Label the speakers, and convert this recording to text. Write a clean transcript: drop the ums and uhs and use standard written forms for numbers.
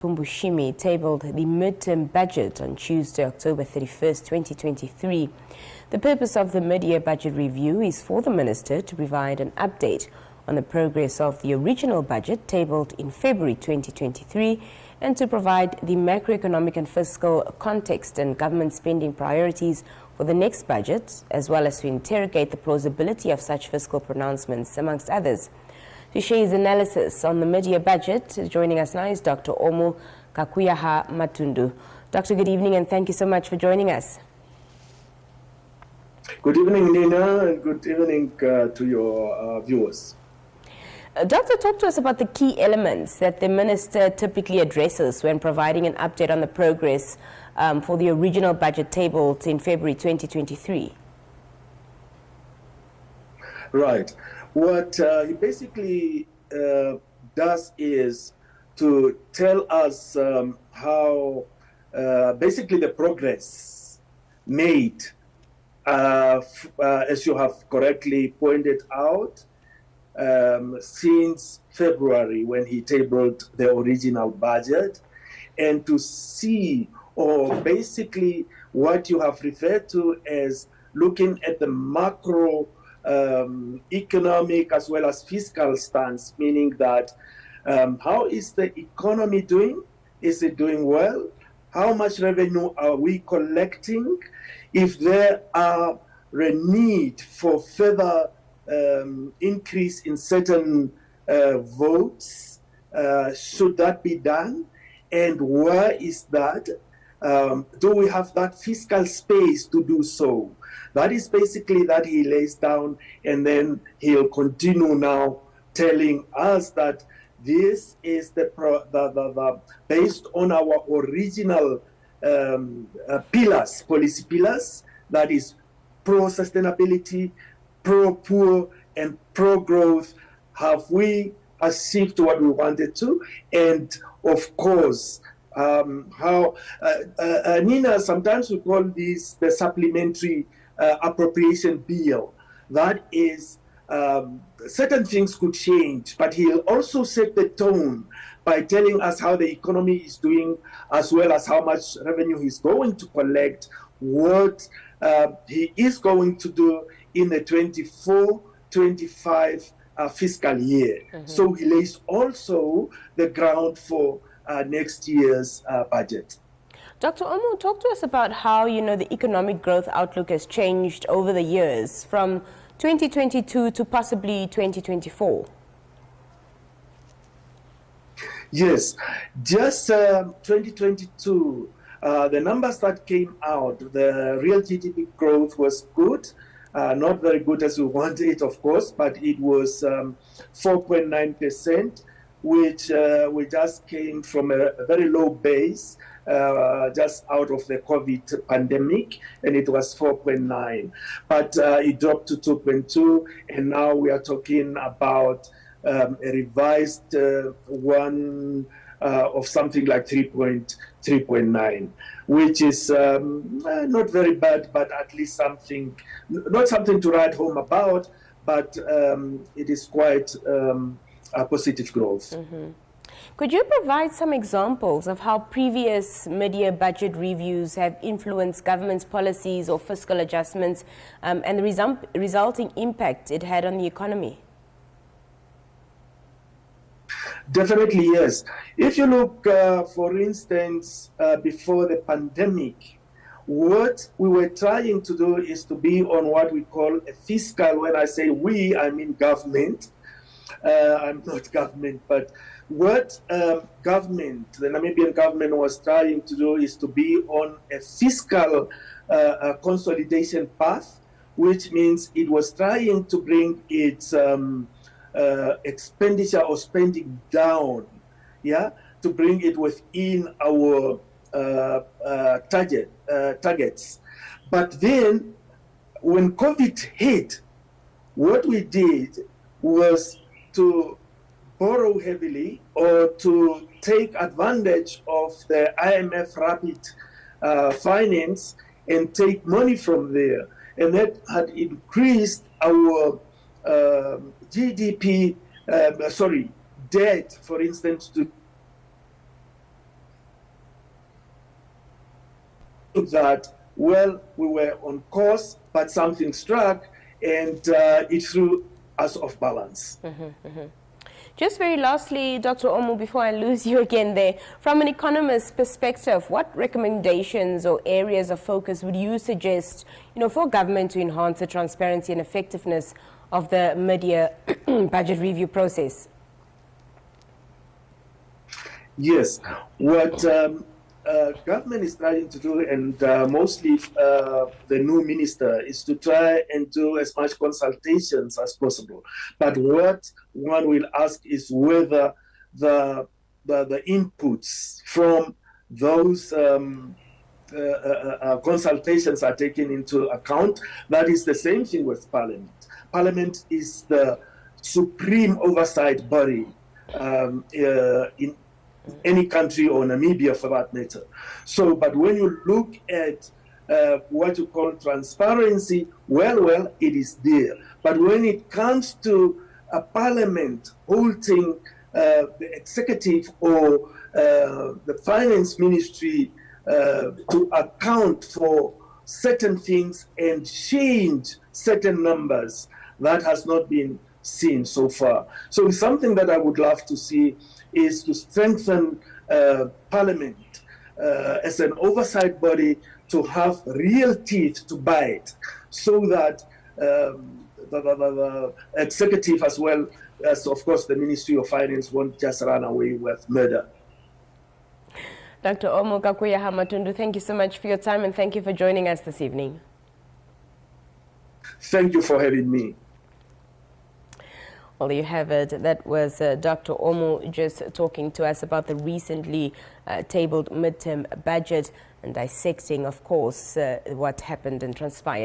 Speaker 1: Iipumbu Shiimi tabled the midterm budget on Tuesday, October 31st, 2023. The purpose of the mid-year budget review is for the minister to provide an update on the progress of the original budget tabled in February 2023 and to provide the macroeconomic and fiscal context and government spending priorities for the next budget, as well as to interrogate the plausibility of such fiscal pronouncements, amongst others. To share his analysis on the mid-year budget, joining us now is Dr. Omu Kakuyaha Matundu. Doctor, good evening and thank you so much for joining us.
Speaker 2: Good evening, Nina, and good evening to your viewers.
Speaker 1: Doctor, talk to us about the key elements that the minister typically addresses when providing an update on the progress for the original budget tabled in February 2023.
Speaker 2: Right. What he basically does is to tell us how basically the progress made, as you have correctly pointed out, since February when he tabled the original budget, and to see, or basically what you have referred to as looking at the macro economic as well as fiscal stance, meaning that how is the economy doing? Is it doing well? How much revenue are we collecting? If there are a need for further increase in certain votes, should that be done? And where is that? Do we have that fiscal space to do so? That is basically that he lays down, and then he'll continue now telling us that this is the based on our original pillars, policy pillars, that is pro-sustainability, pro-poor, and pro-growth. Have we achieved what we wanted to? And of course, Nina, sometimes we call this the supplementary appropriation bill. That is, certain things could change, but he'll also set the tone by telling us how the economy is doing, as well as how much revenue he's going to collect, what he is going to do in the 24-25 fiscal year. So he lays also the ground for next year's budget.
Speaker 1: Dr. Omu, talk to us about how, the economic growth outlook has changed over the years from 2022 to possibly 2024.
Speaker 2: Yes, just 2022, the numbers that came out, the real GDP growth was good. Not very good as we wanted, of course, but it was 4.9%, which we just came from a very low base, just out of the COVID pandemic, and it was 4.9. But it dropped to 2.2, and now we are talking about a revised one of something like 3.9, which is not very bad, but at least something, not something to write home about, but it is quite a positive growth.
Speaker 1: Could you provide some examples of how previous mid-year budget reviews have influenced government's policies or fiscal adjustments and the resulting impact it had on the economy?
Speaker 2: Definitely, yes. If you look, for instance, before the pandemic, what we were trying to do is to be on what we call a fiscal. When I say we, I mean government. I'm not government, but what government, the Namibian government was trying to do is to be on a fiscal consolidation path, which means it was trying to bring its expenditure or spending down, to bring it within our targets. But then when COVID hit, what we did was to borrow heavily or to take advantage of the IMF rapid finance and take money from there. And that had increased our GDP, debt, for instance, to that, well, we were on course, but something struck and it threw us off balance.
Speaker 1: Just very lastly, Dr. Omu, before I lose you again there, from an economist's perspective, what recommendations or areas of focus would you suggest, for government to enhance the transparency and effectiveness of the mid-year budget review process?
Speaker 2: Yes, what government is trying to do, and mostly the new minister, is to try and do as much consultations as possible. But what one will ask is whether the inputs from those consultations are taken into account. That is the same thing with Parliament. Parliament is the supreme oversight body in any country, or Namibia for that matter. So, but when you look at what you call transparency, well, it is there. But when it comes to a parliament holding the executive or the finance ministry to account for certain things and change certain numbers, that has not been seen so far. So it's something that I would love to see, is to strengthen Parliament as an oversight body, to have real teeth to bite, so that the executive, as well as, of course, the Ministry of Finance, won't just run away with murder.
Speaker 1: Dr. Omu Hamatundu, thank you so much for your time, and thank you for joining us this evening.
Speaker 2: Thank you for having me.
Speaker 1: Well, you have it. That was Dr. Omu just talking to us about the recently tabled midterm budget and dissecting, of course, what happened and transpired.